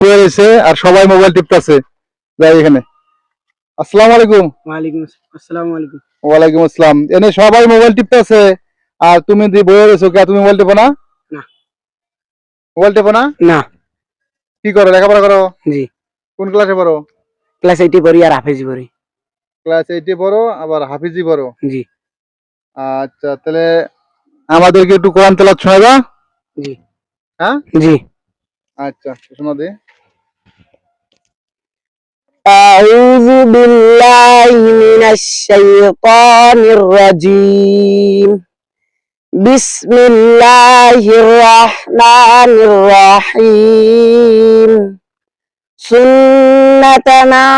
শুয়ে রয়েছে আর সবাই মোবাইল টিপতেছে। যাই এখানে। আসসালামু আলাইকুম। ওয়ালাইকুম আসসালাম। ওয়ালাইকুম আসসালাম। এনে সবাই মোবাইল টিপতেছে আর তুমি বয়ে রয়েছো, কে তুমি মোবাইল টিপো না? না। মোবাইল টিপো না? না। কি করো, লেখাপড়া করো? জি। কোন ক্লাসে পড়ো? ক্লাস 8 পড়ি আর হাফেজি পড়ি। ক্লাস 8 এ পড়ো আবার হাফিজি পড়ো। জি। আচ্ছা, তাহলে আমাদেরকে একটু কোরআন তেলাওয়াত শোনাবা? জি। হ্যাঁ? জি। আচ্ছা, শোনা দে। أعوذ بالله من الشيطان الرجيم. بسم الله الرحمن الرحيم. سنة من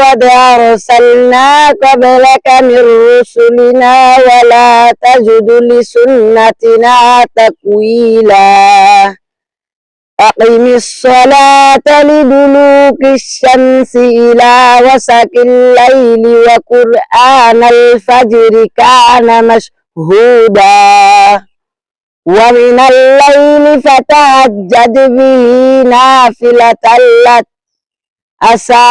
قد أرسلنا قبلك من رسلنا ولا تجد لسنتنا تحويلا. أقم الصلاة لدلوك الشمس إلى غسق الليل وقرآن الفجر كان مشهودا. ومن الليل فتهجد به نافلة لك عسى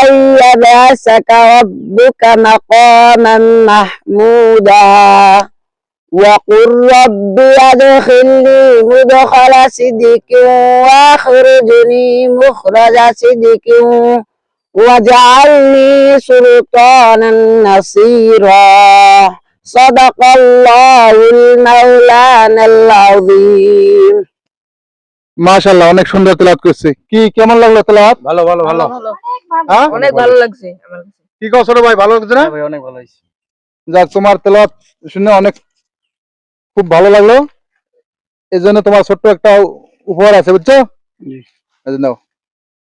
أن يبعثك ربك مقاما محمودا. وقل رب أدخلني مدخل صدق وأخرجني مخرج صدق واجعلني سلطانا نصيرا. صدق الله المولانا العظيم. মাশাআল্লাহ, অনেক সুন্দর তেলাওয়াত করছে। কি কেমন লাগলো তেলাওয়াত? ভালো ভালো ভালো হ্যাঁ, অনেক ভালো লাগছে আমার কাছে। কি কও ছোট ভাই, ভালো লাগছে না? ভাই অনেক ভালো হয়েছে। যাক, তোমার তেলাওয়াত শুনে অনেক খুব ভালো লাগলো। এই জন্য তোমার ছোট্ট একটা উপহার আছে, বুঝছো? জি। এই যে নাও।